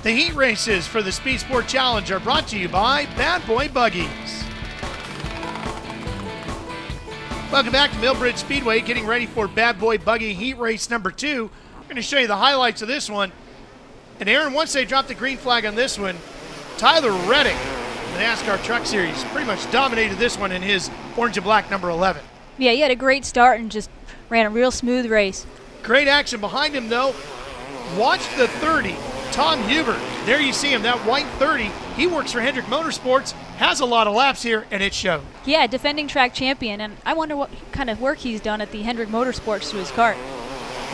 The heat races for the Speed Sport Challenge are brought to you by Bad Boy Buggies. Welcome back to Millbridge Speedway, getting ready for Bad Boy Buggy Heat Race number 2. I'm going to show you the highlights of this one. And Aaron, once they dropped the green flag on this one, Tyler Reddick, the NASCAR Truck Series, pretty much dominated this one in his orange and black number 11. Yeah, he had a great start and just ran a real smooth race. Great action behind him, though. Watch the 30. Tom Hubert, there you see him, that white 30. He works for Hendrick Motorsports, has a lot of laps here, and it showed. Yeah, defending track champion, and I wonder what kind of work he's done at the Hendrick Motorsports to his kart.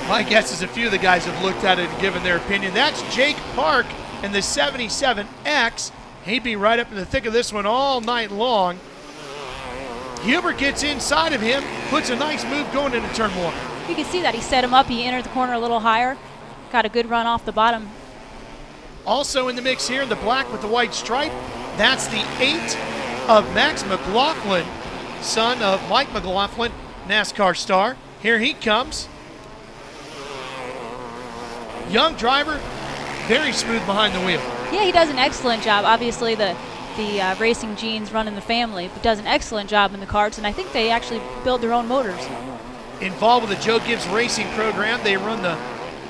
My guess is a few of the guys have looked at it and given their opinion. That's Jake Park in the 77X. He'd be right up in the thick of this one all night long. Hubert gets inside of him, puts a nice move going into turn 1. You can see that he set him up. He entered the corner a little higher, got a good run off the bottom. Also in the mix here, the black with the white stripe, that's the 8 of Max McLaughlin, son of Mike McLaughlin, NASCAR star. Here he comes. Young driver, very smooth behind the wheel. Yeah, he does an excellent job. Obviously, the racing genes run in the family, but does an excellent job in the karts, and I think they actually build their own motors. Involved with the Joe Gibbs Racing program, they run the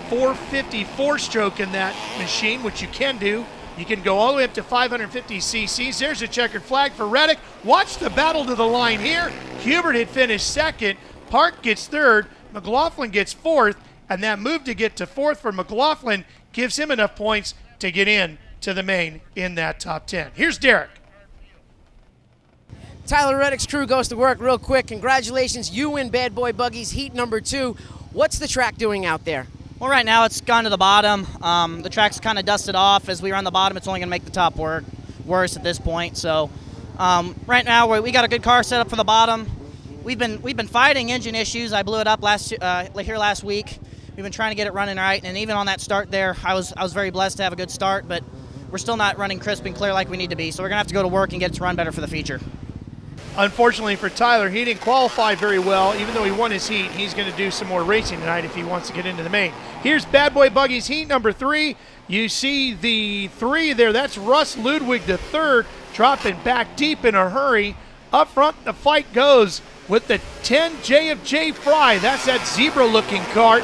450 four-stroke in that machine, which you can do. You can go all the way up to 550 cc's. There's a checkered flag for Reddick. Watch the battle to the line here. Hubert had finished second. Park gets third. McLaughlin gets fourth. And that move to get to fourth for McLaughlin gives him enough points to get in to the main in that top 10. Here's Derek. Tyler Reddick's crew goes to work real quick. Congratulations, you win Bad Boy Buggies Heat number 2. What's the track doing out there? Well, right now it's gone to the bottom. The track's kind of dusted off. As we were on the bottom, it's only going to make the top worse at this point. So right now we got a good car set up for the bottom. We've been fighting engine issues. I blew it up here last week. We've been trying to get it running right, and even on that start there, I was very blessed to have a good start, but we're still not running crisp and clear like we need to be. So we're going to have to go to work and get it to run better for the feature. Unfortunately for Tyler, he didn't qualify very well. Even though he won his heat, he's going to do some more racing tonight if he wants to get into the main. Here's Bad Boy Buggies Heat number 3. You see the 3 there. That's Russ Ludwig the third, dropping back deep in a hurry. Up front, the fight goes with the 10 JFJ Fry. That's that zebra-looking kart.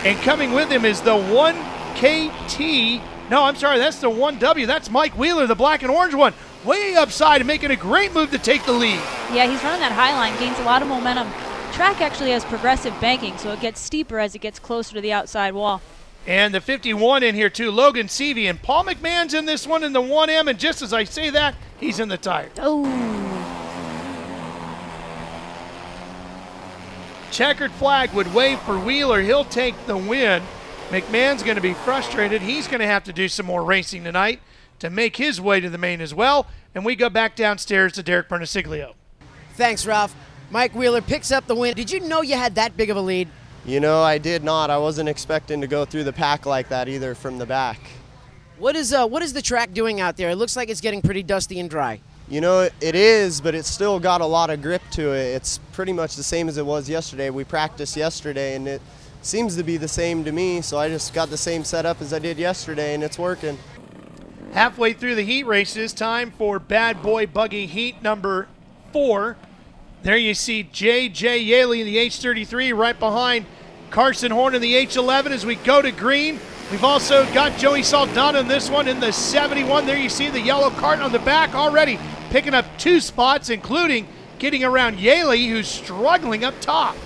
And coming with him is the 1KT. No, I'm sorry, that's the 1W. That's Mike Wheeler, the black and orange one. Way upside and making a great move to take the lead. Yeah, he's running that high line, gains a lot of momentum. Track actually has progressive banking, so it gets steeper as it gets closer to the outside wall. And the 51 in here too, Logan Seavey. And Paul McMahon's in this one in the 1M, and just as I say that, he's in the tire. Oh. Checkered flag would wave for Wheeler. He'll take the win. McMahon's going to be frustrated. He's going to have to do some more racing tonight to make his way to the main as well. And we go back downstairs to Derek Pernesiglio. Thanks, Ralph. Mike Wheeler picks up the win. Did you know you had that big of a lead? You know, I did not. I wasn't expecting to go through the pack like that either from the back. What is the track doing out there? It looks like it's getting pretty dusty and dry. You know, it is, but it's still got a lot of grip to it. It's pretty much the same as it was yesterday. We practiced yesterday, and it seems to be the same to me, so I just got the same setup as I did yesterday, and it's working. Halfway through the heat races, time for Bad Boy Buggy Heat number 4. There you see J.J. Yaley in the H33 right behind Carson Horn in the H11 as we go to green. We've also got Joey Saldana in this one in the 71. There you see the yellow cart on the back already picking up 2 spots, including getting around Yaley, who's struggling up top.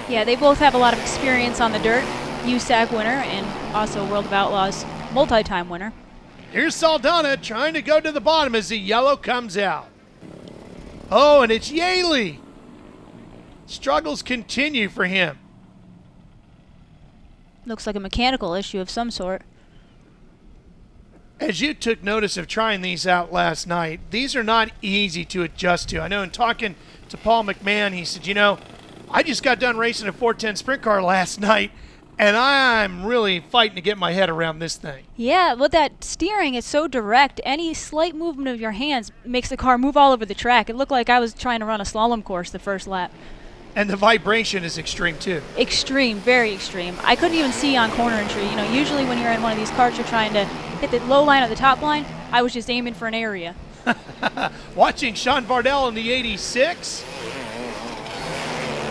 Yeah, they both have a lot of experience on the dirt. USAC winner and also World of Outlaws multi-time winner. Here's Saldana trying to go to the bottom as the yellow comes out. Oh, and it's Yaley. Struggles continue for him. Looks like a mechanical issue of some sort. As you took notice of trying these out last night, these are not easy to adjust to. I know in talking to Paul McMahon, he said, you know, I just got done racing a 410 sprint car last night, and I'm really fighting to get my head around this thing. Yeah, but that steering is so direct. Any slight movement of your hands makes the car move all over the track. It looked like I was trying to run a slalom course the first lap. And the vibration is extreme, too. Extreme, very extreme. I couldn't even see on corner entry. You know, usually when you're in one of these carts, you're trying to hit the low line or the top line, I was just aiming for an area. Watching Sean Vardell in the 86.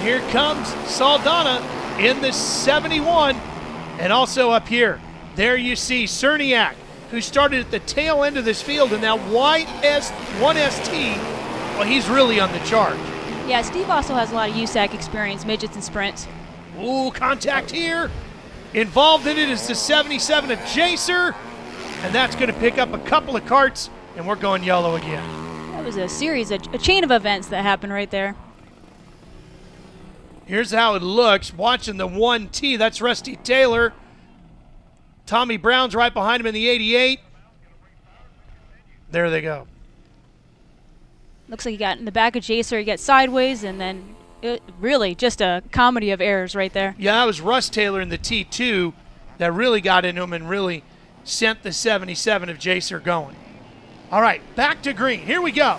Here comes Saldana in the 71. And also up here, there you see Cerniak, who started at the tail end of this field in that white S1ST. Well, he's really on the charge. Yeah, Steve also has a lot of USAC experience, midgets and sprints. Ooh, contact here. Involved in it is the 77 of Jacer. And that's going to pick up a couple of carts, and we're going yellow again. That was a series, a chain of events that happened right there. Here's how it looks. Watching the 1T, that's Rusty Taylor. Tommy Brown's right behind him in the 88. There they go. Looks like he got in the back of Jacer, he got sideways, and then really just a comedy of errors right there. Yeah, that was Russ Taylor in the T2 that really got into him and really sent the 77 of Jacer going. All right, back to green. Here we go.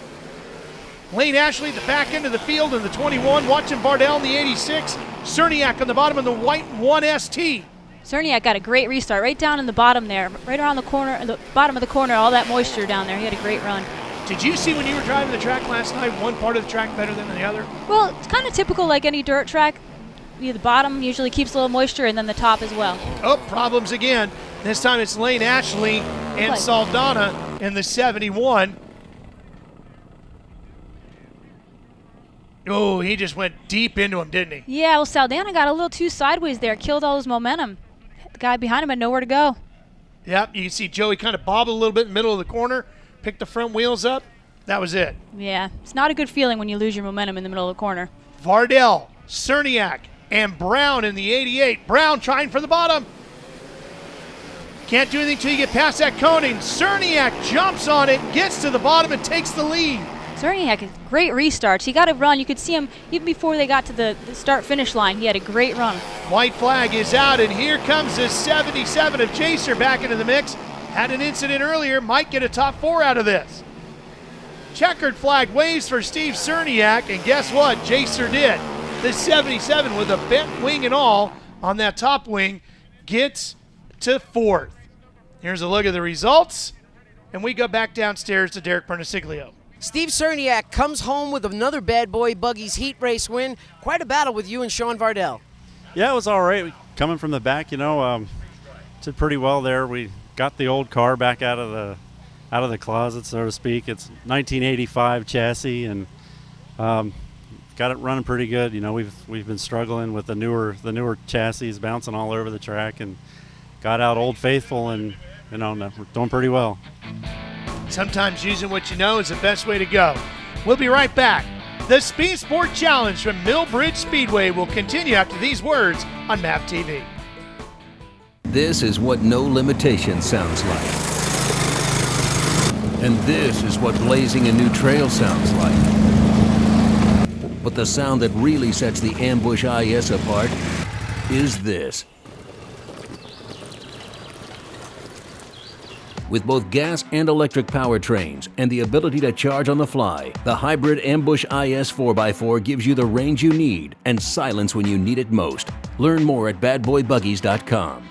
Lane Ashley at the back end of the field in the 21, watching Vardell in the 86. Cerniak on the bottom of the white 1ST. Cerniak got a great restart right down in the bottom there, right around the corner, the bottom of the corner, all that moisture down there. He had a great run. Did you see when you were driving the track last night, one part of the track better than the other? Well, it's kind of typical like any dirt track. The bottom usually keeps a little moisture, and then the top as well. Oh, problems again. This time it's Lane Ashley and Saldana in the 71. Oh, he just went deep into him, didn't he? Yeah, well, Saldana got a little too sideways there, killed all his momentum. The guy behind him had nowhere to go. Yep, you can see Joey kind of bobble a little bit in the middle of the corner, pick the front wheels up. That was it. Yeah, it's not a good feeling when you lose your momentum in the middle of the corner. Vardell, Cerniak, and Brown in the 88. Brown trying for the bottom. Can't do anything until you get past that coning. Cerniak jumps on it, gets to the bottom, and takes the lead. Cerniak has great restarts. He got a run. You could see him even before they got to the start-finish line. He had a great run. White flag is out, and here comes the 77 of Jacer back into the mix. Had an incident earlier, might get a top 4 out of this. Checkered flag waves for Steve Cerniak, and guess what? Jacer did. The 77 with a bent wing and all on that top wing gets to 4th. Here's a look at the results, and we go back downstairs to Derek Pernesiglio. Steve Cerniak comes home with another Bad Boy Buggies heat race win. Quite a battle with you and Sean Vardell. Yeah, it was all right. Coming from the back, did pretty well there. We got the old car back out of the closet, so to speak. It's 1985 chassis, and got it running pretty good. We've been struggling with the newer chassis, bouncing all over the track, and got out Old Faithful, and we're doing pretty well. Sometimes using what you know is the best way to go. We'll be right back. The Speed Sport Challenge from Millbridge Speedway will continue after these words on MAVTV. This is what no limitation sounds like. And this is what blazing a new trail sounds like. But the sound that really sets the Ambush IS apart is this. With both gas and electric powertrains and the ability to charge on the fly, the hybrid Ambush IS 4x4 gives you the range you need and silence when you need it most. Learn more at badboybuggies.com.